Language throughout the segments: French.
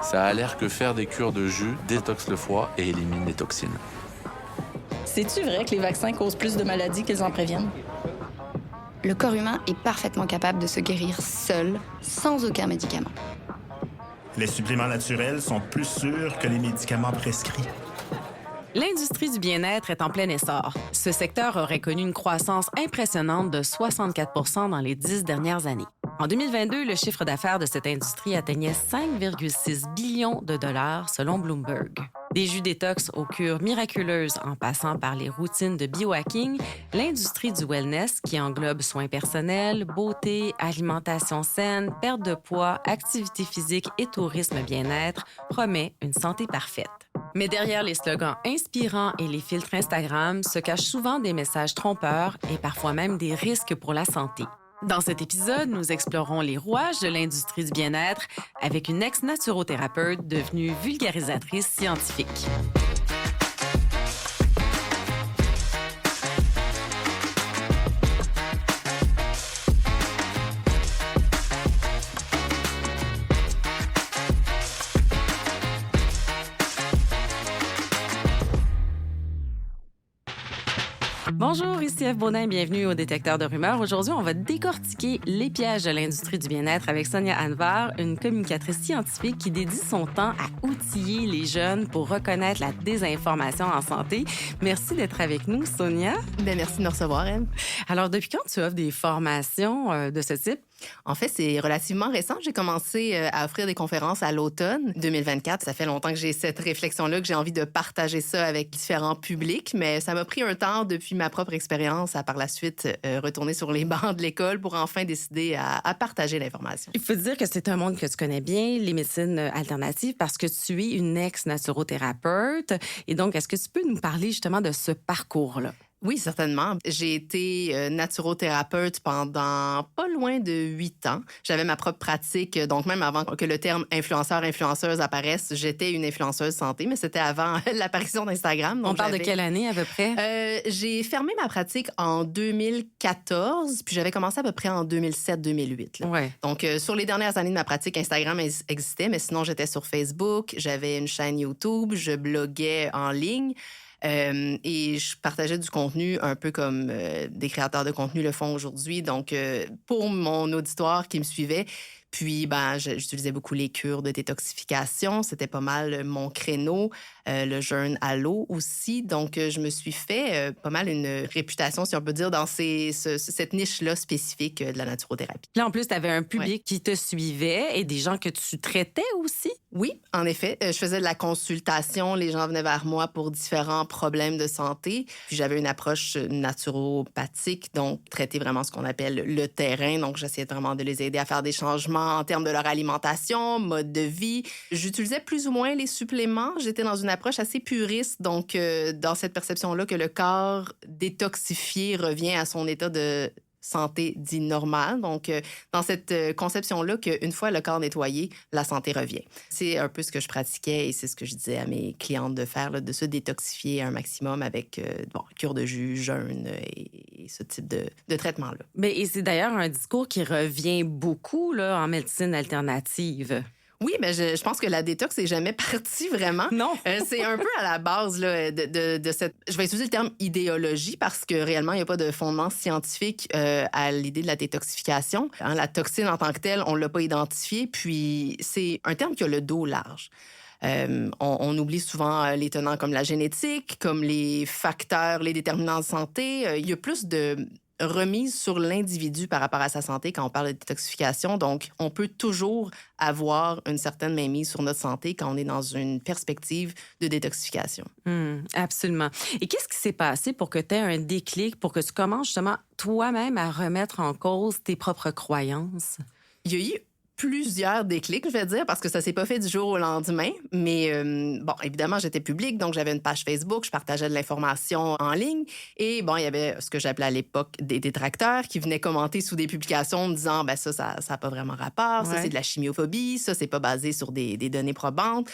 Ça a l'air que faire des cures de jus détoxe le foie et élimine les toxines. C'est-tu vrai que les vaccins causent plus de maladies qu'ils en préviennent? Le corps humain est parfaitement capable de se guérir seul, sans aucun médicament. Les suppléments naturels sont plus sûrs que les médicaments prescrits. L'industrie du bien-être est en plein essor. Ce secteur aurait connu une croissance impressionnante de 64 dans les 10 dernières années. En 2022, le chiffre d'affaires de cette industrie atteignait 5,6 billions de dollars selon Bloomberg. Des jus détox aux cures miraculeuses en passant par les routines de biohacking, l'industrie du wellness, qui englobe soins personnels, beauté, alimentation saine, perte de poids, activité physique et tourisme bien-être, promet une santé parfaite. Mais derrière les slogans inspirants et les filtres Instagram se cachent souvent des messages trompeurs et parfois même des risques pour la santé. Dans cet épisode, nous explorons les rouages de l'industrie du bien-être avec une ex-naturothérapeute devenue vulgarisatrice scientifique. Bonjour, ici Eve Baudin, bienvenue au Détecteur de rumeurs. Aujourd'hui, on va décortiquer les pièges de l'industrie du bien-être avec Sonia Anvar, une communicatrice scientifique qui dédie son temps à outiller les jeunes pour reconnaître la désinformation en santé. Merci d'être avec nous, Sonia. Merci de me recevoir, Eve. Alors, depuis quand tu offres des formations de ce type? En fait, c'est relativement récent. J'ai commencé à offrir des conférences à l'automne 2024. Ça fait longtemps que j'ai cette réflexion-là, que j'ai envie de partager ça avec différents publics, mais ça m'a pris un temps depuis ma propre expérience à par la suite retourner sur les bancs de l'école pour enfin décider à partager l'information. Il faut dire que c'est un monde que tu connais bien, les médecines alternatives, parce que tu es une ex-naturothérapeute. Et donc, est-ce que tu peux nous parler justement de ce parcours-là? Oui, certainement. J'ai été naturothérapeute pendant pas loin de 8 ans. J'avais ma propre pratique, donc même avant que le terme influenceur-influenceuse apparaisse, j'étais une influenceuse santé, mais c'était avant l'apparition d'Instagram. On parle de quelle année à peu près? J'ai fermé ma pratique en 2014, puis j'avais commencé à peu près en 2007-2008. Ouais. Donc, sur les dernières années de ma pratique, Instagram existait, mais sinon, j'étais sur Facebook, j'avais une chaîne YouTube, je bloguais en ligne. Et je partageais du contenu un peu comme des créateurs de contenu le font aujourd'hui. Donc, pour mon auditoire qui me suivait, puis, j'utilisais beaucoup les cures de détoxification. C'était pas mal mon créneau. Le jeûne à l'eau aussi. Donc, je me suis fait pas mal une réputation, si on peut dire, dans cette niche-là spécifique de la naturothérapie. Là, en plus, tu avais un public qui te suivait et des gens que tu traitais aussi. Oui, en effet. Je faisais de la consultation. Les gens venaient vers moi pour différents problèmes de santé. Puis, j'avais une approche naturopathique, donc traiter vraiment ce qu'on appelle le terrain. Donc, j'essayais vraiment de les aider à faire des changements en termes de leur alimentation, mode de vie. J'utilisais plus ou moins les suppléments. J'étais dans une approche assez puriste, donc dans cette perception-là que le corps détoxifié revient à son état de santé dit normal. Donc, dans cette conception-là qu'une fois le corps nettoyé, la santé revient. C'est un peu ce que je pratiquais et c'est ce que je disais à mes clientes de faire, là, de se détoxifier un maximum avec cure de jus, jeûne et ce type de traitement-là. Mais et c'est d'ailleurs un discours qui revient beaucoup là, en médecine alternative. Oui, mais je pense que la détox n'est jamais partie vraiment. Non. C'est un peu à la base là, de cette... Je vais utiliser le terme idéologie parce que réellement, il n'y a pas de fondement scientifique à l'idée de la détoxification. La toxine en tant que telle, on ne l'a pas identifiée. Puis, c'est un terme qui a le dos large. On oublie souvent les tenants comme la génétique, comme les facteurs, les déterminants de santé. Il y a plus de remise sur l'individu par rapport à sa santé quand on parle de détoxification. Donc, on peut toujours avoir une certaine mainmise sur notre santé quand on est dans une perspective de détoxification. Absolument. Et qu'est-ce qui s'est passé pour que tu aies un déclic, pour que tu commences justement toi-même à remettre en cause tes propres croyances? Il y a eu plusieurs déclics, je vais dire, parce que ça s'est pas fait du jour au lendemain. Mais évidemment, j'étais publique, donc j'avais une page Facebook, je partageais de l'information en ligne. Et il y avait ce que j'appelais à l'époque des détracteurs qui venaient commenter sous des publications en me disant ça a pas vraiment rapport, ça c'est de la chimiophobie, ça c'est pas basé sur des données probantes.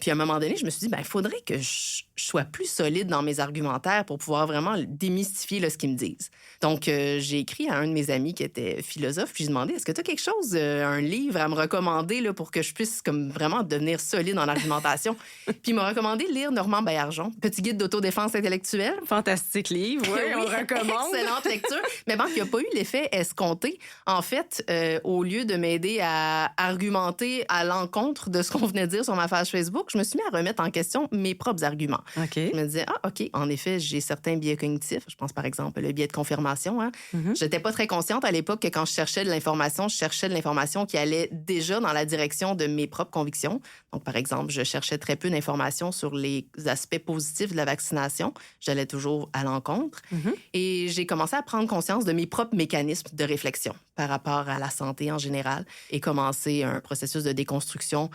Puis à un moment donné, je me suis dit, il faudrait que je sois plus solide dans mes argumentaires pour pouvoir vraiment démystifier là, ce qu'ils me disent. Donc, j'ai écrit à un de mes amis qui était philosophe, puis j'ai demandé, est-ce que tu as quelque chose, un livre à me recommander là, pour que je puisse comme, vraiment devenir solide en argumentation? Puis il m'a recommandé de lire Normand Baillargeon, Petit guide d'autodéfense intellectuelle. Fantastique livre, oui, on le recommande. Excellente lecture. Mais bon, il n'y a pas eu l'effet escompté. En fait, au lieu de m'aider à argumenter à l'encontre de ce qu'on venait de dire sur ma page Facebook, je me suis mis à remettre en question mes propres arguments. OK. Je me disais, OK, en effet, j'ai certains biais cognitifs. Je pense, par exemple, le biais de confirmation. Hein. Mm-hmm. Je n'étais pas très consciente à l'époque que quand je cherchais de l'information, je cherchais de l'information qui allait déjà dans la direction de mes propres convictions. Donc, par exemple, je cherchais très peu d'informations sur les aspects positifs de la vaccination. J'allais toujours à l'encontre. Mm-hmm. Et j'ai commencé à prendre conscience de mes propres mécanismes de réflexion par rapport à la santé en général et commencer un processus de déconstruction.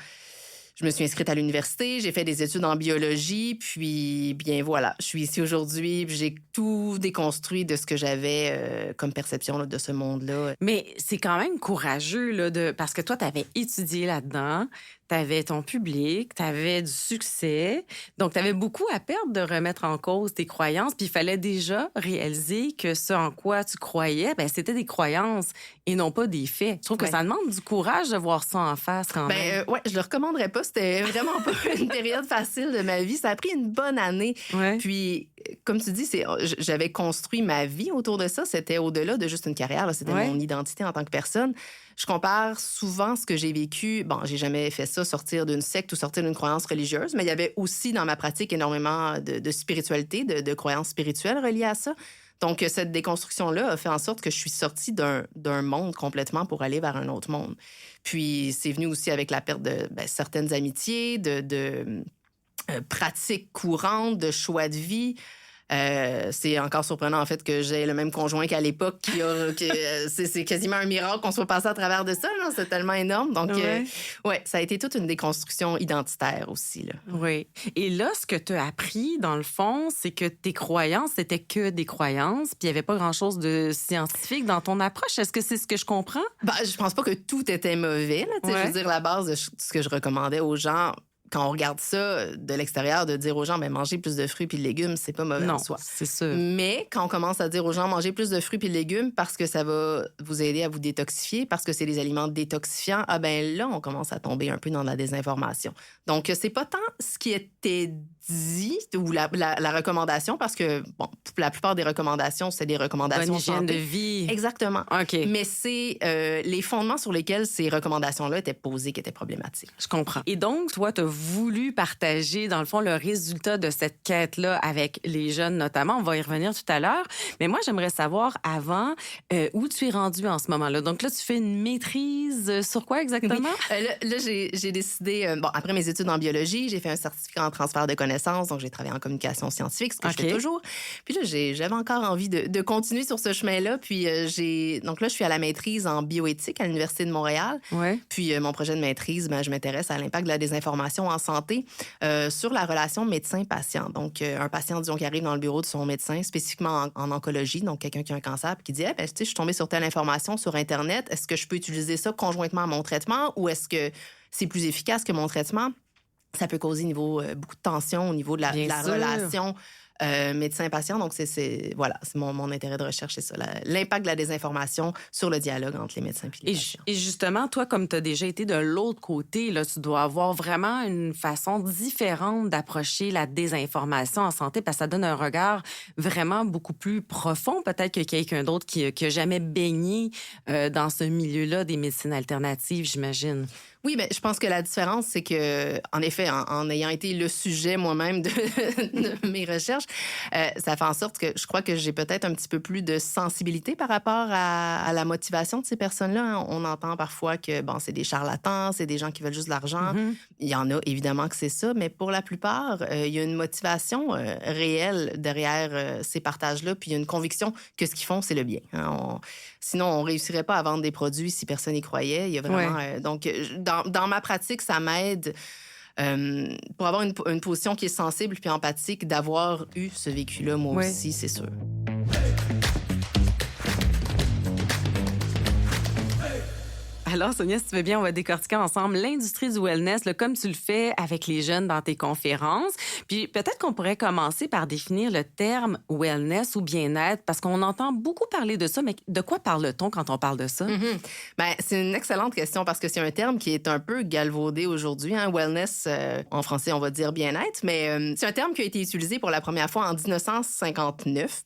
Je me suis inscrite à l'université, j'ai fait des études en biologie, puis bien voilà, je suis ici aujourd'hui, puis j'ai tout déconstruit de ce que j'avais comme perception là, de ce monde-là. Mais c'est quand même courageux, là, parce que toi, tu avais étudié là-dedans, tu avais ton public, tu avais du succès, donc tu avais beaucoup à perdre de remettre en cause tes croyances, puis il fallait déjà réaliser que ce en quoi tu croyais, c'était des croyances et non pas des faits. Je trouve que ça demande du courage de voir ça en face quand même. Ouais, je le recommanderais pas. C'était vraiment pas une période facile de ma vie. Ça a pris une bonne année. Ouais. Puis, comme tu dis, j'avais construit ma vie autour de ça. C'était au-delà de juste une carrière. Là. C'était mon identité en tant que personne. Je compare souvent ce que j'ai vécu. Bon, j'ai jamais fait ça, sortir d'une secte ou sortir d'une croyance religieuse, mais il y avait aussi dans ma pratique énormément de spiritualité, de croyances spirituelles reliées à ça. Donc, cette déconstruction-là a fait en sorte que je suis sortie d'un monde complètement pour aller vers un autre monde. Puis, c'est venu aussi avec la perte de certaines amitiés, de pratiques courantes, de choix de vie. C'est encore surprenant, en fait, que j'ai le même conjoint qu'à l'époque. C'est quasiment un miracle qu'on soit passé à travers de ça. Là. C'est tellement énorme. Donc, ça a été toute une déconstruction identitaire aussi. Là. Oui. Et là, ce que tu as appris, dans le fond, c'est que tes croyances, c'était que des croyances, puis il n'y avait pas grand-chose de scientifique dans ton approche. Est-ce que c'est ce que je comprends? Je pense pas que tout était mauvais. Là, je veux dire, la base de ce que je recommandais aux gens... Quand on regarde ça de l'extérieur, de dire aux gens, manger plus de fruits puis de légumes, c'est pas mauvais en soi. C'est sûr. Mais quand on commence à dire aux gens, manger plus de fruits puis de légumes parce que ça va vous aider à vous détoxifier, parce que c'est des aliments détoxifiants, là, on commence à tomber un peu dans la désinformation. Donc, c'est pas tant ce qui était dit ou la recommandation, parce que, la plupart des recommandations, c'est des recommandations bonne hygiène santé. de vie. Exactement. OK. Mais c'est les fondements sur lesquels ces recommandations-là étaient posées qui étaient problématiques. Je comprends. Et donc, toi, tu as voulu partager, dans le fond, le résultat de cette quête-là avec les jeunes notamment. On va y revenir tout à l'heure. Mais moi, j'aimerais savoir avant où tu es rendu en ce moment-là. Donc là, tu fais une maîtrise sur quoi exactement? Oui. Là, j'ai décidé, après mes études en biologie, j'ai fait un certificat en transfert de connaissances, donc j'ai travaillé en communication scientifique, ce que je fais toujours. Puis là, j'avais encore envie de continuer sur ce chemin-là. Puis donc là, je suis à la maîtrise en bioéthique à l'Université de Montréal. Ouais. Puis mon projet de maîtrise, je m'intéresse à l'impact de la désinformation en santé sur la relation médecin-patient. Donc, un patient, disons, qui arrive dans le bureau de son médecin, spécifiquement en oncologie, donc quelqu'un qui a un cancer, puis qui dit, je suis tombée sur telle information sur Internet, est-ce que je peux utiliser ça conjointement à mon traitement ou est-ce que c'est plus efficace que mon traitement? Ça peut causer beaucoup de tension au niveau de la relation médecin-patient. Donc, c'est mon intérêt de recherche, c'est ça, l'impact de la désinformation sur le dialogue entre les médecins et les patients. Et justement, toi, comme tu as déjà été de l'autre côté, là, tu dois avoir vraiment une façon différente d'approcher la désinformation en santé parce que ça donne un regard vraiment beaucoup plus profond, peut-être que quelqu'un d'autre qui n'a jamais baigné dans ce milieu-là des médecines alternatives, j'imagine. Oui, je pense que la différence, c'est que, en effet, en ayant été le sujet moi-même de mes recherches, ça fait en sorte que je crois que j'ai peut-être un petit peu plus de sensibilité par rapport à la motivation de ces personnes-là. On entend parfois que, c'est des charlatans, c'est des gens qui veulent juste de l'argent. Mm-hmm. Il y en a, évidemment, que c'est ça, mais pour la plupart, il y a une motivation réelle derrière ces partages-là, puis il y a une conviction que ce qu'ils font, c'est le bien. Sinon, on ne réussirait pas à vendre des produits si personne n'y croyait. Il y a vraiment... donc, dans ma pratique, ça m'aide pour avoir une position qui est sensible puis empathique, d'avoir eu ce vécu-là, moi aussi, c'est sûr. Alors, Sonia, si tu veux bien, on va décortiquer ensemble l'industrie du wellness, là, comme tu le fais avec les jeunes dans tes conférences. Puis peut-être qu'on pourrait commencer par définir le terme wellness ou bien-être, parce qu'on entend beaucoup parler de ça, mais de quoi parle-t-on quand on parle de ça? Ben, c'est une excellente question parce que c'est un terme qui est un peu galvaudé aujourd'hui. Hein? Wellness, en français, on va dire bien-être, mais c'est un terme qui a été utilisé pour la première fois en 1959.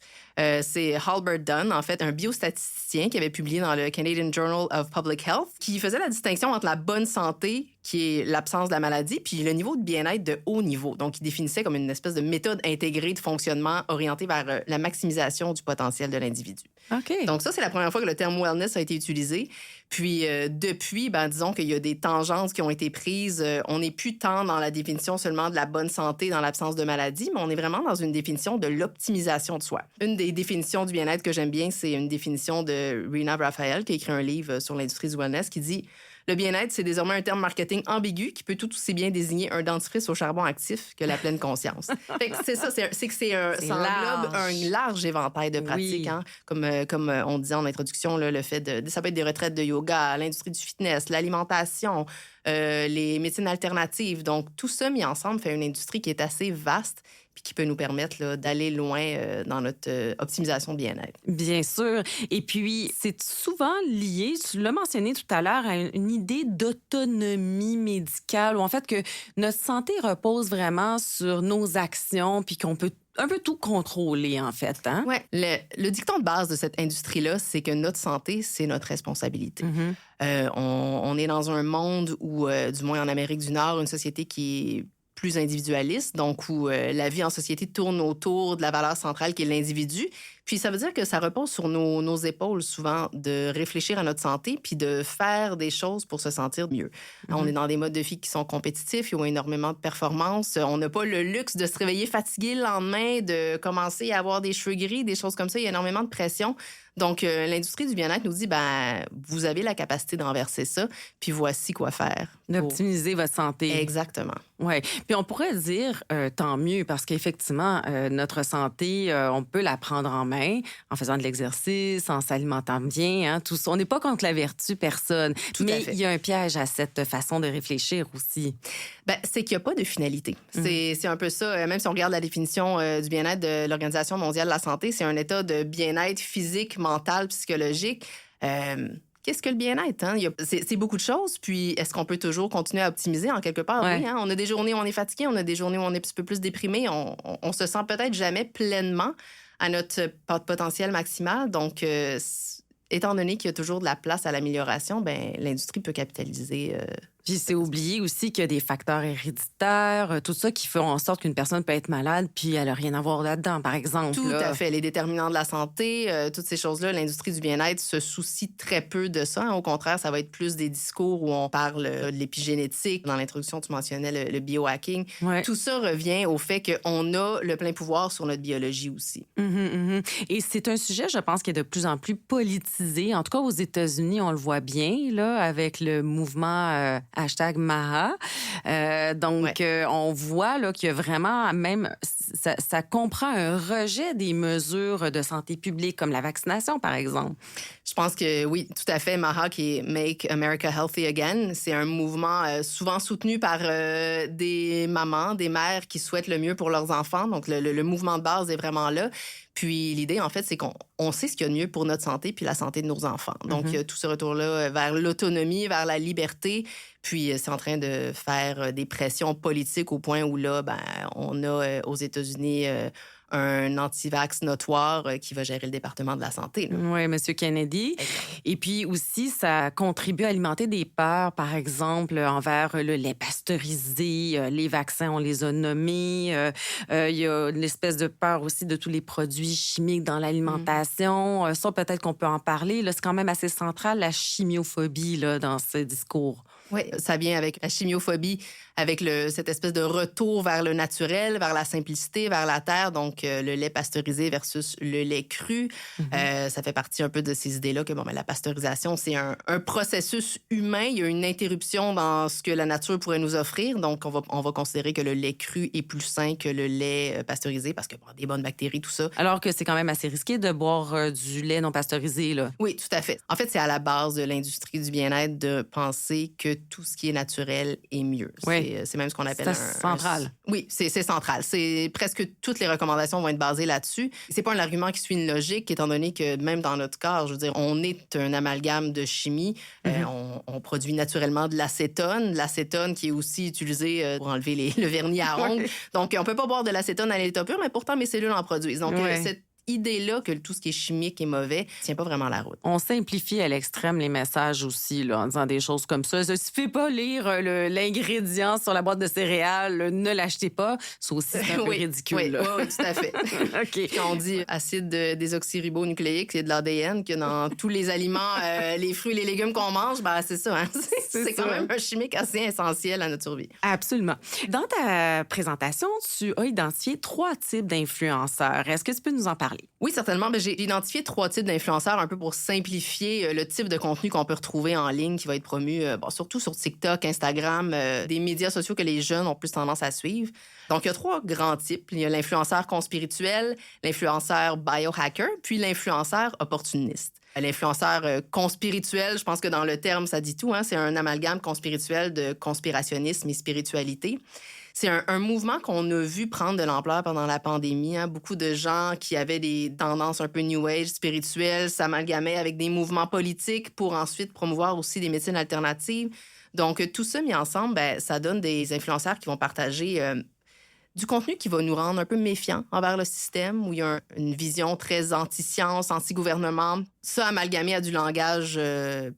C'est Halbert Dunn, en fait, un biostatisticien qui avait publié dans le Canadian Journal of Public Health, qui faisait la distinction entre la bonne santé, qui est l'absence de la maladie, puis le niveau de bien-être de haut niveau. Donc, il définissait comme une espèce de méthode intégrée de fonctionnement orientée vers la maximisation du potentiel de l'individu. OK. Donc, ça, c'est la première fois que le terme wellness a été utilisé. Puis, depuis, disons qu'il y a des tangences qui ont été prises. On n'est plus tant dans la définition seulement de la bonne santé dans l'absence de maladie, mais on est vraiment dans une définition de l'optimisation de soi. Une des définitions du bien-être que j'aime bien, c'est une définition de Rena Raphael, qui a écrit un livre sur l'industrie du wellness, qui dit « Le bien-être, c'est désormais un terme marketing ambigu qui peut tout aussi bien désigner un dentifrice au charbon actif que la pleine conscience. » Fait que c'est ça, ça englobe un large éventail de pratiques, hein, comme on disait en introduction, là, le fait ça peut être des retraites de yoga, l'industrie du fitness, l'alimentation, les médecines alternatives. Donc, tout ça mis ensemble fait une industrie qui est assez vaste puis qui peut nous permettre là, d'aller loin dans notre optimisation de bien-être. Bien sûr. Et puis, c'est souvent lié, tu l'as mentionné tout à l'heure, à une idée d'autonomie médicale, où en fait que notre santé repose vraiment sur nos actions, puis qu'on peut un peu tout contrôler, en fait. Hein? Oui. Le dicton de base de cette industrie-là, c'est que notre santé, c'est notre responsabilité. On est dans un monde où, du moins en Amérique du Nord, une société qui est plus individualiste, donc où la vie en société tourne autour de la valeur centrale qui est l'individu. Puis ça veut dire que ça repose sur nos épaules souvent de réfléchir à notre santé puis de faire des choses pour se sentir mieux. On est dans des modes de vie qui sont compétitifs, il y a énormément de performances. On n'a pas le luxe de se réveiller fatigué le lendemain, de commencer à avoir des cheveux gris, des choses comme ça. Il y a énormément de pression. Donc, l'industrie du bien-être nous dit, vous avez la capacité de renverser ça, puis voici quoi faire. D'optimiser votre santé. Exactement. Oui. Puis on pourrait dire tant mieux, parce qu'effectivement, notre santé, on peut la prendre en main en faisant de l'exercice, en s'alimentant bien, hein, tout ça. On n'est pas contre la vertu, personne. Mais il y a un piège à cette façon de réfléchir aussi. C'est qu'il n'y a pas de finalité. C'est un peu ça. Même si on regarde la définition du bien-être de l'Organisation mondiale de la santé, c'est un état de bien-être physique, mental, psychologique. Qu'est-ce que le bien-être? Hein? C'est beaucoup de choses. Puis, est-ce qu'on peut toujours continuer à optimiser en quelque part? Ouais. Oui, hein? On a des journées où on est fatigué, on a des journées où on est un petit peu plus déprimé. On se sent peut-être jamais pleinement à notre potentiel maximal. Donc, étant donné qu'il y a toujours de la place à l'amélioration, l'industrie peut capitaliser. Puis c'est oublier aussi qu'il y a des facteurs héréditaires, tout ça qui font en sorte qu'une personne peut être malade puis elle n'a rien à voir là-dedans, par exemple. Tout à fait. Les déterminants de la santé, toutes ces choses-là, l'industrie du bien-être se soucie très peu de ça. Au contraire, ça va être plus des discours où on parle de l'épigénétique. Dans l'introduction, tu mentionnais le biohacking. Ouais. Tout ça revient au fait qu'on a le plein pouvoir sur notre biologie aussi. Et c'est un sujet, je pense, qui est de plus en plus politisé. En tout cas, aux États-Unis, on le voit bien, là, avec le mouvement #Maha. On voit là, qu'il y a vraiment même... Ça comprend un rejet des mesures de santé publique, comme la vaccination, par exemple. Je pense que oui, tout à fait. Maha, qui est Make America Healthy Again, c'est un mouvement souvent soutenu par des mamans, des mères qui souhaitent le mieux pour leurs enfants. Donc, le mouvement de base est vraiment là. Puis l'idée, en fait, c'est qu'on sait ce qu'il y a de mieux pour notre santé puis la santé de nos enfants. Donc, il y a tout ce retour-là vers l'autonomie, vers la liberté. Puis c'est en train de faire des pressions politiques au point où là, on a aux États-Unis un anti-vax notoire qui va gérer le département de la santé. Oui, M. Kennedy. Et puis aussi, ça contribue à alimenter des peurs, par exemple, envers le lait pasteurisé, les vaccins, on les a nommés. Il y a l'espèce de peur aussi de tous les produits chimiques dans l'alimentation. Ça, peut-être qu'on peut en parler. Là, c'est quand même assez central, la chimiophobie là, dans ce discours. Oui, ça vient avec la chimiophobie, avec cette espèce de retour vers le naturel, vers la simplicité, vers la terre. Donc, le lait pasteurisé versus le lait cru. Ça fait partie un peu de ces idées-là que la pasteurisation, c'est un processus humain. Il y a une interruption dans ce que la nature pourrait nous offrir. Donc, on va considérer que le lait cru est plus sain que le lait pasteurisé parce que des bonnes bactéries, tout ça. Alors que c'est quand même assez risqué de boire du lait non pasteurisé, là. Oui, tout à fait. En fait, c'est à la base de l'industrie du bien-être de penser que tout ce qui est naturel est mieux. Oui. C'est même ce qu'on appelle central. Oui, c'est central. C'est presque toutes les recommandations vont être basées là-dessus. C'est pas un argument qui suit une logique, étant donné que même dans notre corps, je veux dire, on est un amalgame de chimie. On produit naturellement de l'acétone qui est aussi utilisé pour enlever le vernis à ongles. Donc, on peut pas boire de l'acétone à l'état pur, mais pourtant mes cellules en produisent. Donc, cette idée-là que tout ce qui est chimique est mauvais tient pas vraiment la route. On simplifie à l'extrême les messages aussi, là, en disant des choses comme ça. Il ne suffit pas lire l'ingrédient sur la boîte de céréales, ne l'achetez pas. Ça aussi, c'est un peu ridicule. Oui, tout à fait. OK. Quand on dit acide désoxyribonucléique, c'est de l'ADN que dans tous les aliments, les fruits et les légumes qu'on mange, c'est ça. Hein? C'est quand même un chimique assez essentiel à notre survie. Absolument. Dans ta présentation, tu as identifié 3 types d'influenceurs. Est-ce que tu peux nous en parler? Oui, certainement. J'ai identifié 3 types d'influenceurs un peu pour simplifier le type de contenu qu'on peut retrouver en ligne qui va être promu, surtout sur TikTok, Instagram, des médias sociaux que les jeunes ont plus tendance à suivre. Donc, il y a 3 grands types. Il y a l'influenceur conspirituel, l'influenceur biohacker, puis l'influenceur opportuniste. L'influenceur conspirituel, je pense que dans le terme, ça dit tout. Hein? C'est un amalgame conspirituel de conspirationnisme et spiritualité. C'est un mouvement qu'on a vu prendre de l'ampleur pendant la pandémie. Hein. Beaucoup de gens qui avaient des tendances un peu New Age, spirituelles, s'amalgamaient avec des mouvements politiques pour ensuite promouvoir aussi des médecines alternatives. Donc, tout ça mis ensemble, ça donne des influenceurs qui vont partager du contenu qui va nous rendre un peu méfiants envers le système, où il y a une vision très anti-science, anti-gouvernement. Ça, amalgamé à du langage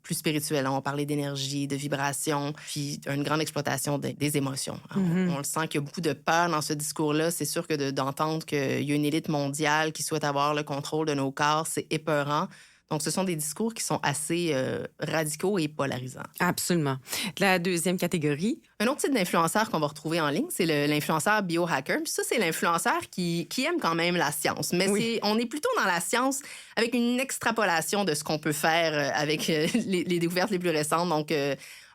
plus spirituel. On parlait d'énergie, de vibration, puis une grande exploitation des émotions. On le sent qu'il y a beaucoup de peur dans ce discours-là. C'est sûr que d'entendre qu'il y a une élite mondiale qui souhaite avoir le contrôle de nos corps, c'est épeurant. Donc, ce sont des discours qui sont assez radicaux et polarisants. Absolument. La deuxième catégorie? Un autre type d'influenceur qu'on va retrouver en ligne, c'est l'influenceur biohacker. Puis ça, c'est l'influenceur qui aime quand même la science. Mais on est plutôt dans la science avec une extrapolation de ce qu'on peut faire avec les découvertes les plus récentes. Donc,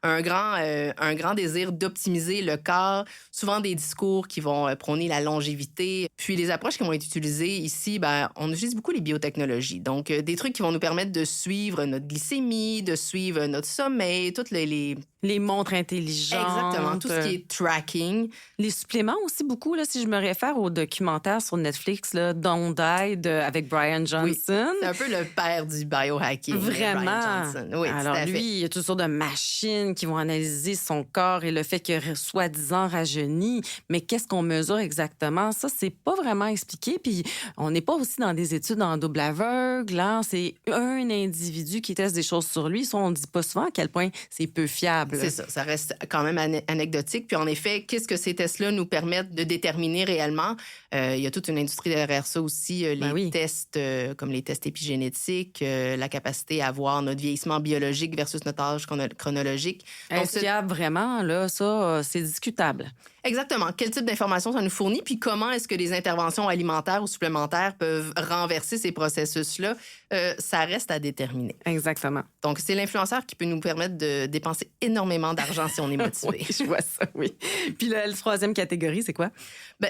un grand désir d'optimiser le corps, souvent des discours qui vont prôner la longévité. Puis les approches qui vont être utilisées ici, on utilise beaucoup les biotechnologies. Donc, des trucs qui vont nous permettre de suivre notre glycémie, de suivre notre sommeil, toutes les montres intelligentes. Exactement, tout ce qui est tracking. Les suppléments aussi beaucoup, là, si je me réfère au documentaire sur Netflix, là, Don't Die avec Brian Johnson. Oui, c'est un peu le père du biohacking. Vraiment. Brian Johnson. Oui, alors lui, il y a toutes sortes de machines qui vont analyser son corps et le fait qu'il soi-disant rajeuni. Mais qu'est-ce qu'on mesure exactement? Ça, c'est pas vraiment expliqué. Puis on n'est pas aussi dans des études en double aveugle. Hein? C'est un individu qui teste des choses sur lui. Ça, on ne dit pas souvent à quel point c'est peu fiable. C'est ça reste quand même anecdotique. Puis en effet, qu'est-ce que ces tests-là nous permettent de déterminer réellement? Il y a toute une industrie derrière ça aussi. Les tests, comme les tests épigénétiques, la capacité à voir notre vieillissement biologique versus notre âge chronologique. Est-ce fiable vraiment? Là, ça, c'est discutable. Exactement. Quel type d'informations ça nous fournit? Puis comment est-ce que les interventions alimentaires ou supplémentaires peuvent renverser ces processus-là? Ça reste à déterminer. Exactement. Donc, c'est l'influenceur qui peut nous permettre de dépenser énormément d'argent si on est motivé. Oui, je vois ça, oui. Puis la troisième catégorie, c'est quoi?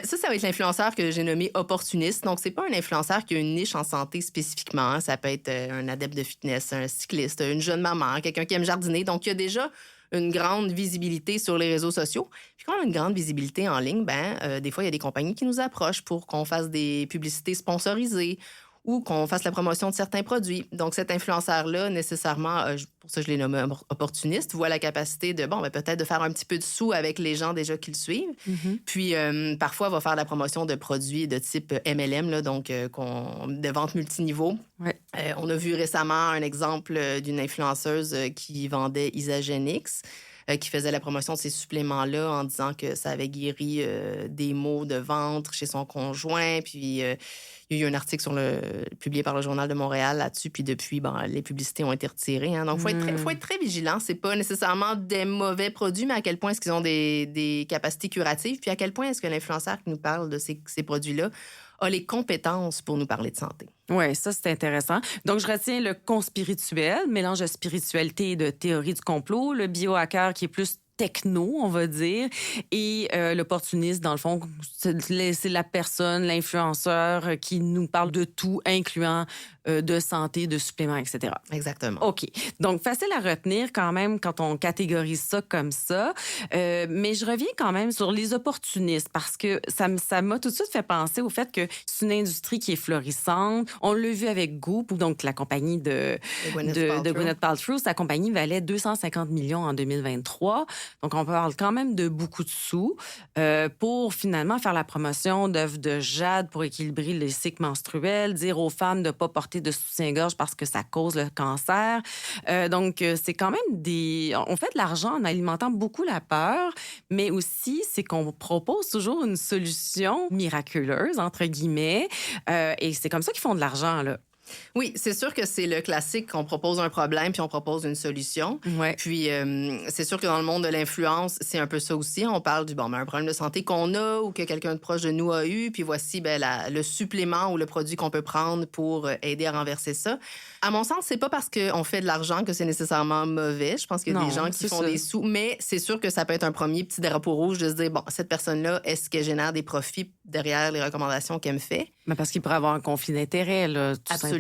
Ça va être l'influenceur que j'ai nommé opportuniste. Donc, c'est pas un influenceur qui a une niche en santé spécifiquement. Hein. Ça peut être un adepte de fitness, un cycliste, une jeune maman, quelqu'un qui aime jardiner. Donc, il y a déjà une grande visibilité sur les réseaux sociaux. Puis quand on a une grande visibilité en ligne, des fois, il y a des compagnies qui nous approchent pour qu'on fasse des publicités sponsorisées ou qu'on fasse la promotion de certains produits. Donc, cet influenceur-là, nécessairement, pour ça je l'ai nommé opportuniste, voit la capacité de, peut-être de faire un petit peu de sous avec les gens déjà qui le suivent. Mm-hmm. Puis, parfois, va faire la promotion de produits de type MLM, là, donc de vente multiniveau. Ouais. On a vu récemment un exemple d'une influenceuse qui vendait Isagenix. qui faisait la promotion de ces suppléments-là en disant que ça avait guéri des maux de ventre chez son conjoint. Puis il y a eu un article publié par le Journal de Montréal là-dessus. Puis depuis, les publicités ont été retirées. Hein. Donc, il faut être très vigilant. C'est pas nécessairement des mauvais produits, mais à quel point est-ce qu'ils ont des capacités curatives. Puis à quel point est-ce que l'influenceur qui nous parle de ces produits-là a les compétences pour nous parler de santé. Oui, ça, c'est intéressant. Donc, je retiens le conspirituel, mélange de spiritualité et de théorie du complot. Le biohacker qui est plus techno, on va dire, et l'opportuniste, dans le fond, c'est la personne, l'influenceur qui nous parle de tout, incluant de santé, de suppléments, etc. Exactement. OK. Donc, facile à retenir quand même quand on catégorise ça comme ça. Mais je reviens quand même sur les opportunistes parce que ça m'a tout de suite fait penser au fait que c'est une industrie qui est florissante. On l'a vu avec Goop, donc la compagnie de Gwyneth Paltrow. Sa compagnie valait 250 millions en 2023. Donc, on parle quand même de beaucoup de sous pour finalement faire la promotion d'œuvres de jade pour équilibrer les cycles menstruels, dire aux femmes de ne pas porter de soutien-gorge parce que ça cause le cancer. Donc, c'est quand même on fait de l'argent en alimentant beaucoup la peur, mais aussi, c'est qu'on propose toujours une solution miraculeuse, entre guillemets, et c'est comme ça qu'ils font de l'argent, là. Oui, c'est sûr que c'est le classique qu'on propose un problème puis on propose une solution. Ouais. Puis c'est sûr que dans le monde de l'influence, c'est un peu ça aussi. On parle du un problème de santé qu'on a ou que quelqu'un de proche de nous a eu, puis voici le supplément ou le produit qu'on peut prendre pour aider à renverser ça. À mon sens, c'est pas parce qu'on fait de l'argent que c'est nécessairement mauvais. Je pense qu'il y a des gens qui font des sous, mais c'est sûr que ça peut être un premier petit drapeau rouge de se dire, cette personne-là, est-ce qu'elle génère des profits derrière les recommandations qu'elle me fait? Mais parce qu'il pourrait avoir un conflit d'intérêts, là, tout simplement.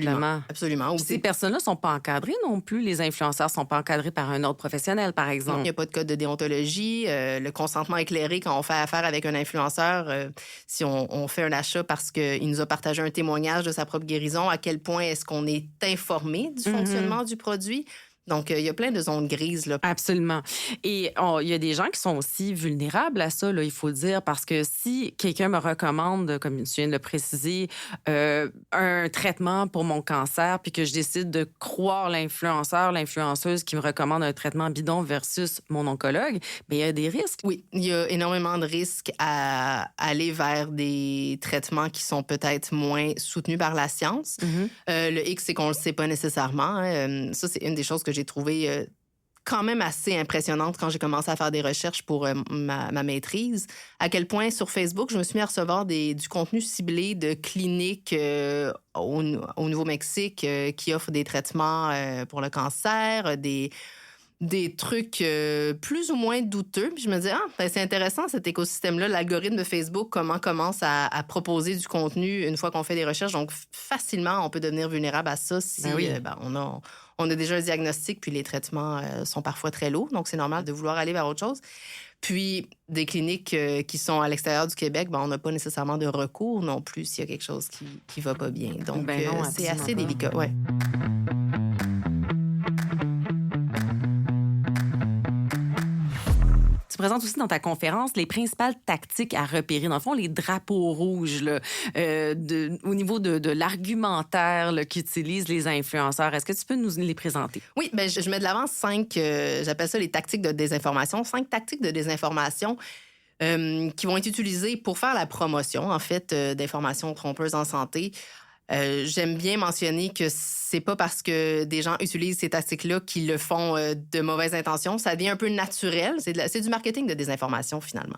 Absolument. Ou ces personnes-là ne sont pas encadrées non plus. Les influenceurs ne sont pas encadrés par un autre professionnel, par exemple. Il n'y a pas de code de déontologie. Le consentement éclairé, quand on fait affaire avec un influenceur, si on fait un achat parce qu'il nous a partagé un témoignage de sa propre guérison, à quel point est-ce qu'on est informé du fonctionnement du produit? Donc, il y a plein de zones grises, là. Absolument. Et il y a des gens qui sont aussi vulnérables à ça, là, il faut le dire, parce que si quelqu'un me recommande, comme tu viens de le préciser, un traitement pour mon cancer, puis que je décide de croire l'influenceur, l'influenceuse qui me recommande un traitement bidon versus mon oncologue, bien, il y a des risques. Oui, il y a énormément de risques à aller vers des traitements qui sont peut-être moins soutenus par la science. Le X, c'est qu'on ne le sait pas nécessairement. Hein. Ça, c'est une des choses que j'ai trouvé quand même assez impressionnante quand j'ai commencé à faire des recherches pour ma maîtrise. À quel point, sur Facebook, je me suis mis à recevoir du contenu ciblé de cliniques au Nouveau-Mexique qui offrent des traitements pour le cancer, des trucs plus ou moins douteux. Puis je me dis, c'est intéressant cet écosystème-là, l'algorithme de Facebook, comment commence à proposer du contenu une fois qu'on fait des recherches. Donc, facilement, on peut devenir vulnérable à ça si on a déjà un diagnostic, puis les traitements sont parfois très lourds. Donc, c'est normal de vouloir aller vers autre chose. Puis, des cliniques qui sont à l'extérieur du Québec, on n'a pas nécessairement de recours non plus s'il y a quelque chose qui va pas bien. Donc, c'est assez délicat. Ouais. Tu présentes aussi dans ta conférence les principales tactiques à repérer. Dans le fond, les drapeaux rouges là, au niveau de l'argumentaire qu'utilisent les influenceurs. Est-ce que tu peux nous les présenter? Oui, je mets de l'avant 5, j'appelle ça les tactiques de désinformation. 5 tactiques de désinformation qui vont être utilisées pour faire la promotion, en fait, d'informations trompeuses en santé. J'aime bien mentionner que c'est pas parce que des gens utilisent ces tactiques-là qu'ils le font de mauvaises intentions. Ça devient un peu naturel. C'est du marketing de désinformation, finalement.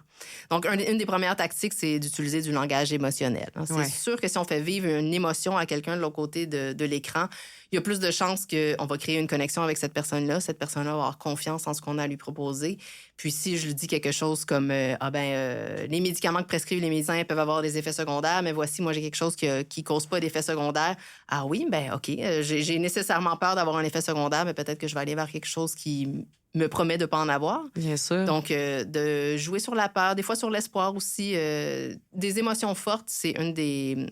Donc, une des premières tactiques, c'est d'utiliser du langage émotionnel. C'est sûr que si on fait vivre une émotion à quelqu'un de l'autre côté de l'écran, il y a plus de chances qu'on va créer une connexion avec cette personne-là. Cette personne-là va avoir confiance en ce qu'on a à lui proposer. Puis si je lui dis quelque chose comme les médicaments que prescrivent les médecins peuvent avoir des effets secondaires, mais voici, moi, j'ai quelque chose qui cause pas d'effets secondaires. Ah oui, OK. J'ai nécessairement peur d'avoir un effet secondaire, mais peut-être que je vais aller vers quelque chose qui me promet de ne pas en avoir. Bien sûr. Donc, de jouer sur la peur, des fois sur l'espoir aussi. Des émotions fortes, c'est un des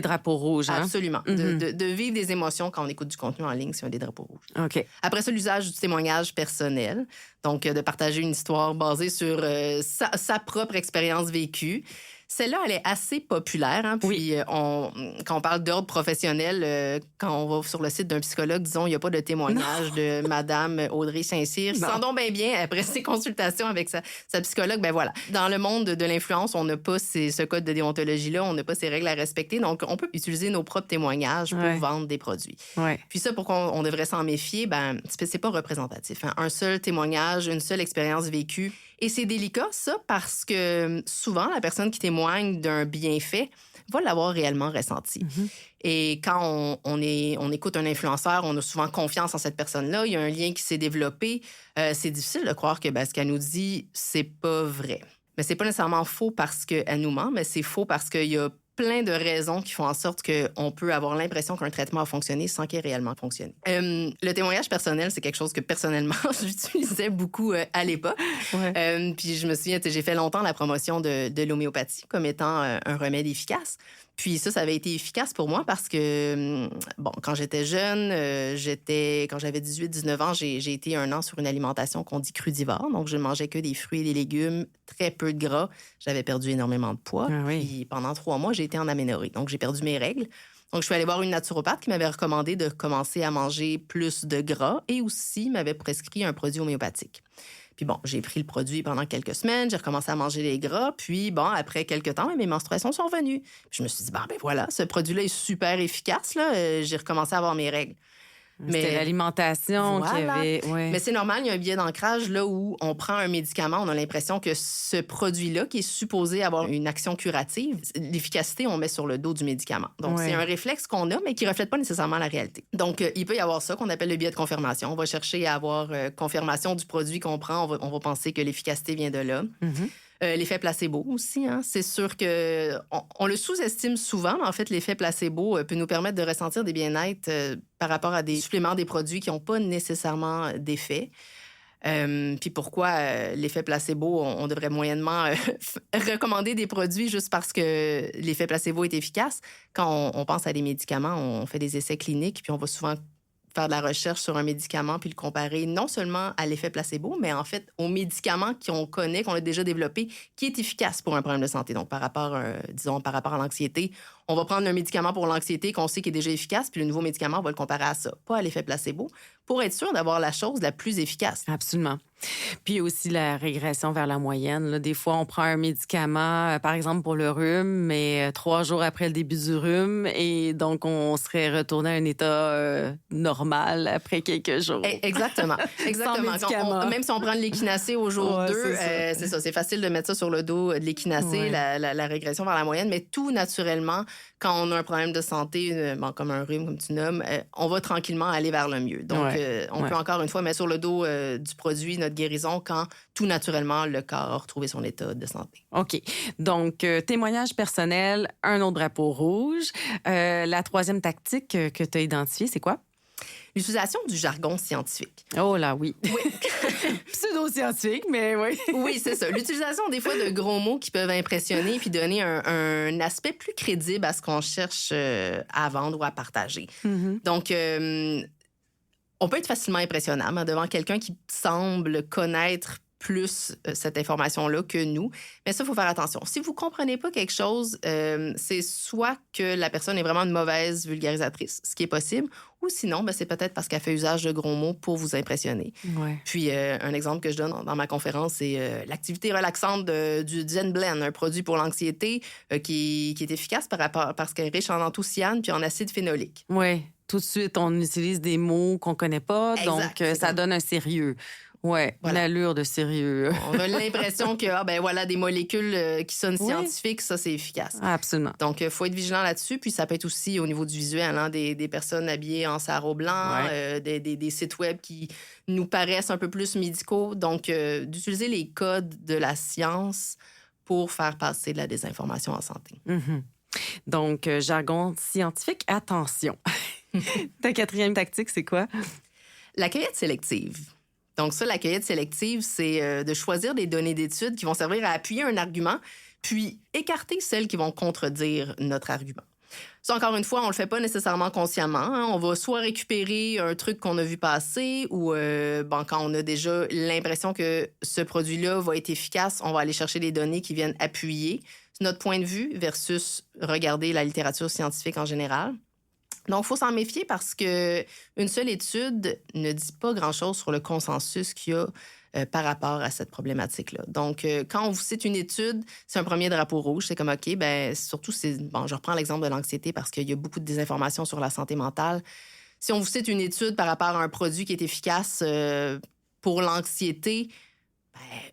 drapeaux rouges. Hein? Absolument. De vivre des émotions quand on écoute du contenu en ligne, c'est un des drapeaux rouges. OK. Après ça, l'usage du témoignage personnel. Donc, de partager une histoire basée sur sa propre expérience vécue. Celle-là, elle est assez populaire. Hein? Puis, quand on parle d'ordre professionnel, quand on va sur le site d'un psychologue, disons, il n'y a pas de témoignage de Madame Audrey Saint-Cyr. Sans donc bien, après ses consultations avec sa psychologue, ben voilà. Dans le monde de l'influence, on n'a pas ce code de déontologie-là, on n'a pas ces règles à respecter. Donc, on peut utiliser nos propres témoignages pour vendre des produits. Ouais. Puis ça, pourquoi on devrait s'en méfier, ben c'est pas représentatif. Hein? Un seul témoignage, une seule expérience vécue. Et c'est délicat, ça, parce que souvent, la personne qui témoigne d'un bienfait va l'avoir réellement ressenti. Mm-hmm. Et quand on écoute un influenceur, on a souvent confiance en cette personne-là. Il y a un lien qui s'est développé. C'est difficile de croire que ce qu'elle nous dit, c'est pas vrai. Mais c'est pas nécessairement faux parce qu'elle nous ment, mais c'est faux parce qu'il y a plein de raisons qui font en sorte qu'on peut avoir l'impression qu'un traitement a fonctionné sans qu'il ait réellement fonctionné. Le témoignage personnel, c'est quelque chose que personnellement, j'utilisais beaucoup à l'époque. Ouais. Puis je me souviens, j'ai fait longtemps la promotion de l'homéopathie comme étant un remède efficace. Puis ça avait été efficace pour moi parce que, quand j'étais jeune, quand j'avais 18-19 ans, j'ai été 1 an sur une alimentation qu'on dit crudivore. Donc, je ne mangeais que des fruits et des légumes, très peu de gras. J'avais perdu énormément de poids. Ah oui. Puis pendant 3 mois, j'ai été en aménorrhée. Donc, j'ai perdu mes règles. Donc, je suis allée voir une naturopathe qui m'avait recommandé de commencer à manger plus de gras et aussi m'avait prescrit un produit homéopathique. Puis j'ai pris le produit pendant quelques semaines, j'ai recommencé à manger les gras, puis après quelques temps, mes menstruations sont revenues. Puis je me suis dit, voilà, ce produit-là est super efficace, là, j'ai recommencé à avoir mes règles. C'était l'alimentation qui avait... Ouais. Mais c'est normal, il y a un biais d'ancrage là où on prend un médicament, on a l'impression que ce produit-là, qui est supposé avoir une action curative, l'efficacité, on met sur le dos du médicament. Donc, c'est un réflexe qu'on a, mais qui ne reflète pas nécessairement la réalité. Donc, il peut y avoir ça qu'on appelle le biais de confirmation. On va chercher à avoir confirmation du produit qu'on prend. On va penser que l'efficacité vient de là. Mm-hmm. L'effet placebo aussi, hein. C'est sûr qu'on le sous-estime souvent, mais en fait, l'effet placebo peut nous permettre de ressentir des bien-être par rapport à des suppléments, des produits qui n'ont pas nécessairement d'effet. Puis pourquoi l'effet placebo, on devrait moyennement recommander des produits juste parce que l'effet placebo est efficace. Quand on pense à des médicaments, on fait des essais cliniques, puis on va souvent faire de la recherche sur un médicament puis le comparer non seulement à l'effet placebo, mais en fait au médicament qu'on connaît, qu'on a déjà développé, qui est efficace pour un problème de santé. Donc, par rapport à l'anxiété, on va prendre un médicament pour l'anxiété qu'on sait qui est déjà efficace, puis le nouveau médicament, on va le comparer à ça, pas à l'effet placebo, pour être sûr d'avoir la chose la plus efficace. Absolument. Puis aussi la régression vers la moyenne. Là, des fois, on prend un médicament, par exemple pour le rhume, mais 3 jours après le début du rhume, et donc on serait retourné à un état normal après quelques jours. Exactement. Même si on prend de l'échinacée au jour 2, c'est ça. C'est facile de mettre ça sur le dos de l'échinacée, la régression vers la moyenne, mais tout naturellement, quand on a un problème de santé, comme un rhume, comme tu nommes, on va tranquillement aller vers le mieux. Donc, on peut encore une fois mettre sur le dos du produit notre guérison quand tout naturellement, le corps a retrouvé son état de santé. OK. Donc, témoignage personnel, un autre drapeau rouge. La 3e tactique que tu as identifiée, c'est quoi? L'utilisation du jargon scientifique. Oh là, oui. Pseudo-scientifique, mais oui. Oui, c'est ça. L'utilisation, des fois, de gros mots qui peuvent impressionner puis donner un aspect plus crédible à ce qu'on cherche à vendre ou à partager. Mm-hmm. Donc, on peut être facilement impressionnable devant quelqu'un qui semble connaître plus cette information-là que nous. Mais ça, il faut faire attention. Si vous ne comprenez pas quelque chose, c'est soit que la personne est vraiment une mauvaise vulgarisatrice, ce qui est possible, ou sinon, c'est peut-être parce qu'elle fait usage de gros mots pour vous impressionner. Ouais. Puis, un exemple que je donne dans ma conférence, c'est l'activité relaxante du Zen Blend, un produit pour l'anxiété qui est efficace parce qu'elle est riche en anthocyanes puis en acide phénolique. Oui, tout de suite, on utilise des mots qu'on ne connaît pas, exact, donc ça donne un sérieux. Oui, une allure de sérieux. On a l'impression que, des molécules qui sonnent scientifiques, ça, c'est efficace. Absolument. Donc, il faut être vigilant là-dessus. Puis, ça peut être aussi au niveau du visuel, hein, des personnes habillées en sarrau blanc, des sites web qui nous paraissent un peu plus médicaux. Donc, d'utiliser les codes de la science pour faire passer de la désinformation en santé. Mm-hmm. Donc, jargon scientifique, attention. Ta 4e tactique, c'est quoi? La cueillette sélective. Donc ça, la cueillette sélective, c'est de choisir des données d'études qui vont servir à appuyer un argument, puis écarter celles qui vont contredire notre argument. Ça, encore une fois, on le fait pas nécessairement consciemment. Hein. On va soit récupérer un truc qu'on a vu passer ou quand on a déjà l'impression que ce produit-là va être efficace, on va aller chercher des données qui viennent appuyer notre point de vue versus regarder la littérature scientifique en général. Donc, il faut s'en méfier parce que une seule étude ne dit pas grand-chose sur le consensus qu'il y a par rapport à cette problématique-là. Donc, quand on vous cite une étude, c'est un premier drapeau rouge. C'est comme, OK, surtout, je reprends l'exemple de l'anxiété parce qu'il y a beaucoup de désinformation sur la santé mentale. Si on vous cite une étude par rapport à un produit qui est efficace pour l'anxiété,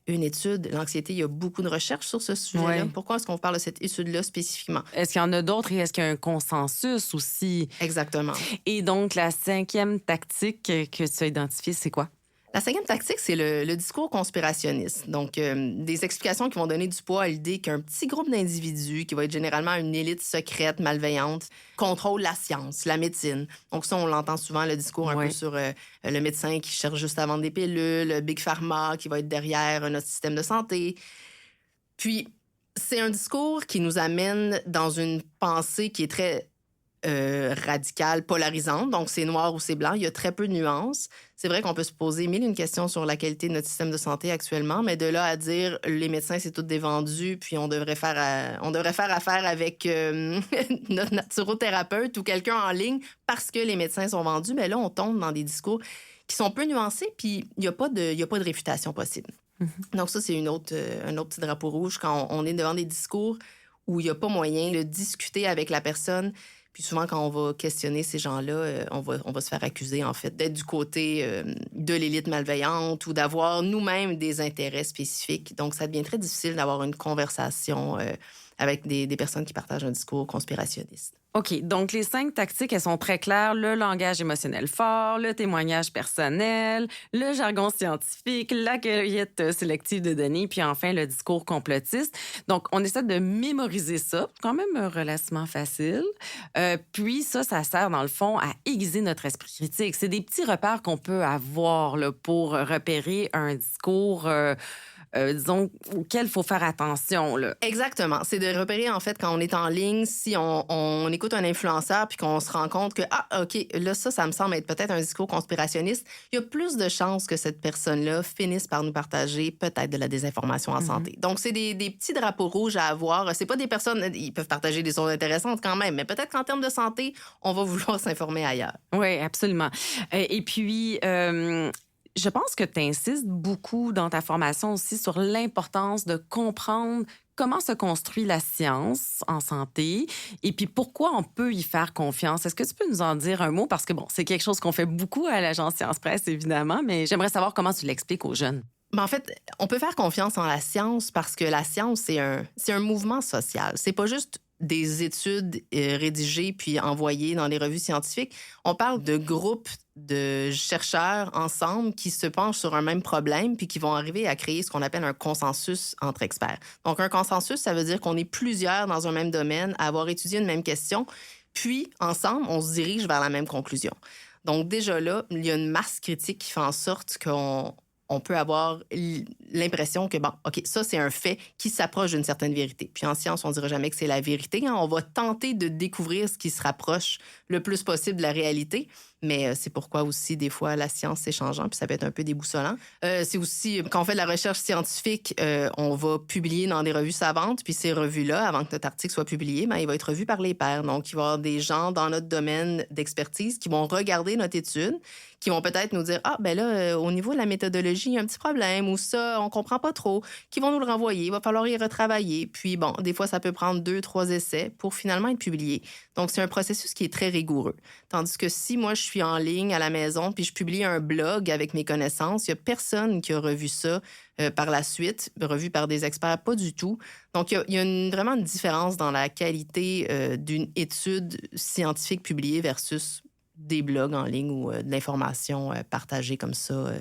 une étude, l'anxiété, il y a beaucoup de recherches sur ce sujet-là. Ouais. Pourquoi est-ce qu'on parle de cette étude-là spécifiquement? Est-ce qu'il y en a d'autres et est-ce qu'il y a un consensus aussi? Exactement. Et donc, la 5e tactique que tu as identifiée, c'est quoi? La 5e tactique, c'est le discours conspirationniste. Donc, des explications qui vont donner du poids à l'idée qu'un petit groupe d'individus, qui va être généralement une élite secrète, malveillante, contrôle la science, la médecine. Donc ça, on l'entend souvent, le discours un peu sur le médecin qui cherche juste à vendre des pilules, le Big Pharma qui va être derrière notre système de santé. Puis, c'est un discours qui nous amène dans une pensée qui est très radicale, polarisante. Donc, c'est noir ou c'est blanc. Il y a très peu de nuances. C'est vrai qu'on peut se poser mille une questions sur la qualité de notre système de santé actuellement, mais de là à dire les médecins, c'est tout des vendus, puis on devrait faire affaire avec notre naturothérapeute ou quelqu'un en ligne parce que les médecins sont vendus, mais là, on tombe dans des discours qui sont peu nuancés, puis il n'y a pas de réfutation possible. Mm-hmm. Donc, ça, c'est un autre petit drapeau rouge quand on est devant des discours où il n'y a pas moyen de discuter avec la personne. Puis souvent, quand on va questionner ces gens-là, on va se faire accuser, en fait, d'être du côté de l'élite malveillante ou d'avoir nous-mêmes des intérêts spécifiques. Donc, ça devient très difficile d'avoir une conversation avec des personnes qui partagent un discours conspirationniste. OK. Donc, les 5 tactiques, elles sont très claires. Le langage émotionnel fort, le témoignage personnel, le jargon scientifique, la cueillette sélective de données, puis enfin, le discours complotiste. Donc, on essaie de mémoriser ça. C'est quand même relativement facile. Puis, ça sert, dans le fond, à aiguiser notre esprit critique. C'est des petits repères qu'on peut avoir là, pour repérer un discours... disons, auquel il faut faire attention. Là. Exactement. C'est de repérer, en fait, quand on est en ligne, si on écoute un influenceur puis qu'on se rend compte que, OK, là, ça me semble être peut-être un discours conspirationniste, il y a plus de chances que cette personne-là finisse par nous partager peut-être de la désinformation en santé. Donc, c'est des petits drapeaux rouges à avoir. C'est pas des personnes... Ils peuvent partager des choses intéressantes quand même, mais peut-être qu'en termes de santé, on va vouloir s'informer ailleurs. Oui, absolument. Et puis... je pense que tu insistes beaucoup dans ta formation aussi sur l'importance de comprendre comment se construit la science en santé et puis pourquoi on peut y faire confiance. Est-ce que tu peux nous en dire un mot? Parce que, bon, c'est quelque chose qu'on fait beaucoup à l'Agence Science Presse, évidemment, mais j'aimerais savoir comment tu l'expliques aux jeunes. En fait, on peut faire confiance en la science parce que la science, c'est un mouvement social. C'est pas juste des études rédigées puis envoyées dans les revues scientifiques. On parle de groupes de chercheurs ensemble qui se penchent sur un même problème puis qui vont arriver à créer ce qu'on appelle un consensus entre experts. Donc, un consensus, ça veut dire qu'on est plusieurs dans un même domaine à avoir étudié une même question, puis, ensemble, on se dirige vers la même conclusion. Donc, déjà là, il y a une masse critique qui fait en sorte qu'on peut avoir l'impression que, bon, OK, ça, c'est un fait qui s'approche d'une certaine vérité. Puis en science, on ne dira jamais que c'est la vérité. Hein? On va tenter de découvrir ce qui se rapproche le plus possible de la réalité. Mais c'est pourquoi aussi, des fois, la science, c'est changeant, puis ça peut être un peu déboussolant. C'est aussi, quand on fait de la recherche scientifique, on va publier dans des revues savantes, puis ces revues-là, avant que notre article soit publié, il va être revu par les pairs. Donc, il va y avoir des gens dans notre domaine d'expertise qui vont regarder notre étude, qui vont peut-être nous dire, au niveau de la méthodologie, il y a un petit problème, ou ça, on comprend pas trop, qui vont nous le renvoyer, il va falloir y retravailler. Puis bon, des fois, ça peut prendre 2-3 essais pour finalement être publié. Donc, c'est un processus qui est très rigoureux. Tandis que si moi, je suis en ligne à la maison, puis je publie un blog avec mes connaissances, il n'y a personne qui a revu ça par la suite, revu par des experts, pas du tout. Donc, il y a vraiment une différence dans la qualité d'une étude scientifique publiée versus des blogs en ligne ou de l'information partagée comme ça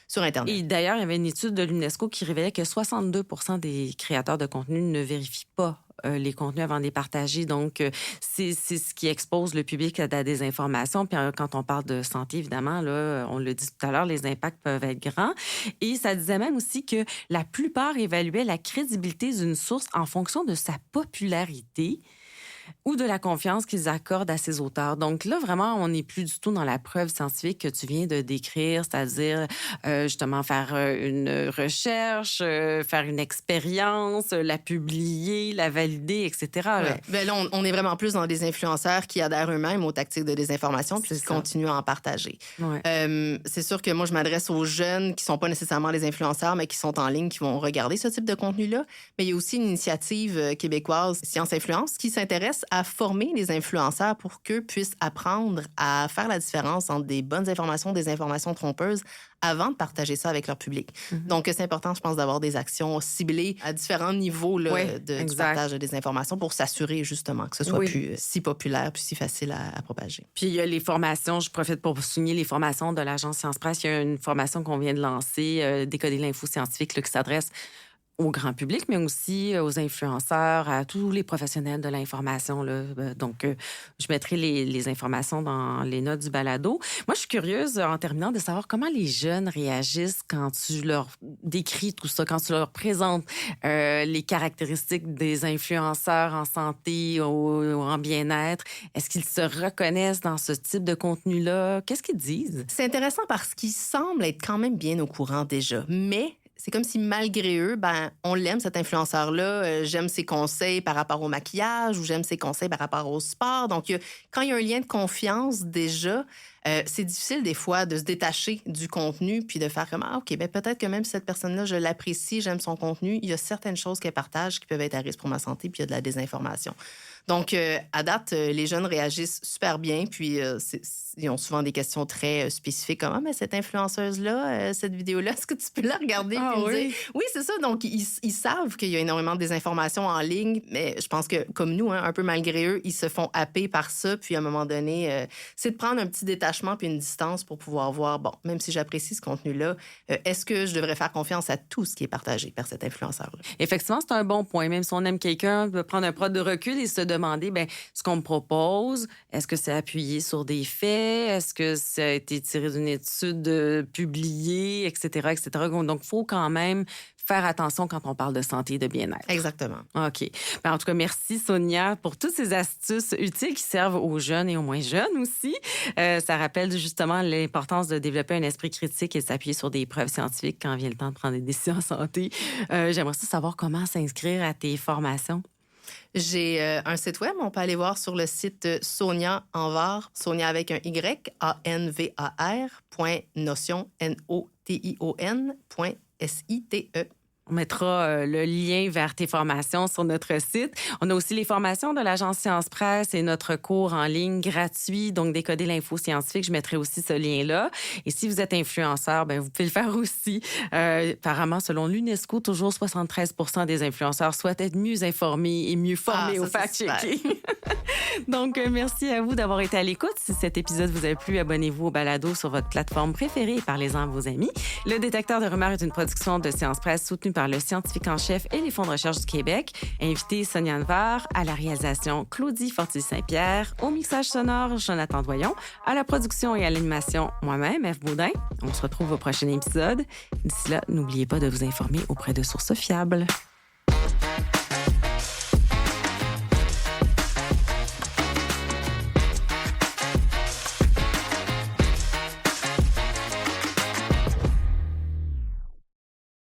sur Internet. Et d'ailleurs, il y avait une étude de l'UNESCO qui révélait que 62% des créateurs de contenu ne vérifient pas les contenus avant de les partager. Donc, c'est ce qui expose le public à la désinformation. Puis quand on parle de santé, évidemment, là, on le dit tout à l'heure, les impacts peuvent être grands. Et ça disait même aussi que la plupart évaluaient la crédibilité d'une source en fonction de sa popularité. ou de la confiance qu'ils accordent à ces auteurs. Donc là, vraiment, on n'est plus du tout dans la preuve scientifique que tu viens de décrire, c'est-à-dire justement faire une recherche, faire une expérience, la publier, la valider, etc. Ouais. Ben là, on est vraiment plus dans des influenceurs qui adhèrent eux-mêmes aux tactiques de désinformation puis qui continuent à en partager. Ouais. C'est sûr que moi, je m'adresse aux jeunes qui sont pas nécessairement les influenceurs, mais qui sont en ligne, qui vont regarder ce type de contenu-là. Mais il y a aussi une initiative québécoise, Science Influence, qui s'intéresse à former les influenceurs pour qu'eux puissent apprendre à faire la différence entre des bonnes informations, des informations trompeuses, avant de partager ça avec leur public. Donc, c'est important, je pense, d'avoir des actions ciblées à différents niveaux là, du partage de désinformation pour s'assurer, justement, que ce soit plus si populaire puis si facile à propager. Puis, il y a les formations, je profite pour souligner les formations de l'Agence Science Presse. Il y a une formation qu'on vient de lancer, Décoder l'info scientifique, là, qui s'adresse au grand public, mais aussi aux influenceurs, à tous les professionnels de l'information. Là. Donc, je mettrai les informations dans les notes du balado. Moi, je suis curieuse, en terminant, de savoir comment les jeunes réagissent quand tu leur décris tout ça, quand tu leur présentes les caractéristiques des influenceurs en santé ou en bien-être. Est-ce qu'ils se reconnaissent dans ce type de contenu-là? Qu'est-ce qu'ils disent? C'est intéressant parce qu'ils semblent être quand même bien au courant déjà, mais c'est comme si, malgré eux, on l'aime, cet influenceur-là. J'aime ses conseils par rapport au maquillage ou j'aime ses conseils par rapport au sport. Donc, quand il y a un lien de confiance, déjà, c'est difficile, des fois, de se détacher du contenu puis de faire comme « Ah, OK, peut-être que même si cette personne-là, je l'apprécie, j'aime son contenu, il y a certaines choses qu'elle partage qui peuvent être à risque pour ma santé puis il y a de la désinformation. » Donc, à date, les jeunes réagissent super bien, puis ils ont souvent des questions très spécifiques comme « Ah, mais cette influenceuse-là, cette vidéo-là, est-ce que tu peux la regarder? » Ah, puis oui. dire, oui, c'est ça. Donc, ils savent qu'il y a énormément de désinformation en ligne, mais je pense que, comme nous, un peu malgré eux, ils se font happer par ça, puis à un moment donné, c'est de prendre un petit détachement puis une distance pour pouvoir voir, bon, même si j'apprécie ce contenu-là, est-ce que je devrais faire confiance à tout ce qui est partagé par cet influenceur-là? Effectivement, c'est un bon point. Même si on aime quelqu'un, on peut prendre un pas de recul et se demander, ce qu'on me propose, est-ce que c'est appuyé sur des faits? Est-ce que ça a été tiré d'une étude publiée, etc., etc.? Donc, il faut quand même faire attention quand on parle de santé et de bien-être. Exactement. OK. En tout cas, merci, Sonia, pour toutes ces astuces utiles qui servent aux jeunes et aux moins jeunes aussi. Ça rappelle justement l'importance de développer un esprit critique et de s'appuyer sur des preuves scientifiques quand vient le temps de prendre des décisions en santé. J'aimerais savoir comment s'inscrire à tes formations. J'ai un site web, on peut aller voir sur le site Sonia Anvar, Sonia avec un Y, ANVAR.notion, NOTION.SITE. On mettra le lien vers tes formations sur notre site. On a aussi les formations de l'Agence Science Presse et notre cours en ligne gratuit, donc Décoder l'info scientifique. Je mettrai aussi ce lien-là. Et si vous êtes influenceur, vous pouvez le faire aussi. Apparemment, selon l'UNESCO, toujours 73% des influenceurs souhaitent être mieux informés et mieux formés au fact-checking. Donc, merci à vous d'avoir été à l'écoute. Si cet épisode vous a plu, abonnez-vous au balado sur votre plateforme préférée et parlez-en à vos amis. Le Détecteur de rumeurs est une production de Science Presse soutenue par le scientifique en chef et les fonds de recherche du Québec. Invité Sonia Anvar, à la réalisation Claudie Fortier-Saint-Pierre, au mixage sonore Jonathan Doyon, à la production et à l'animation moi-même, F. Baudin. On se retrouve au prochain épisode. D'ici là, n'oubliez pas de vous informer auprès de sources fiables.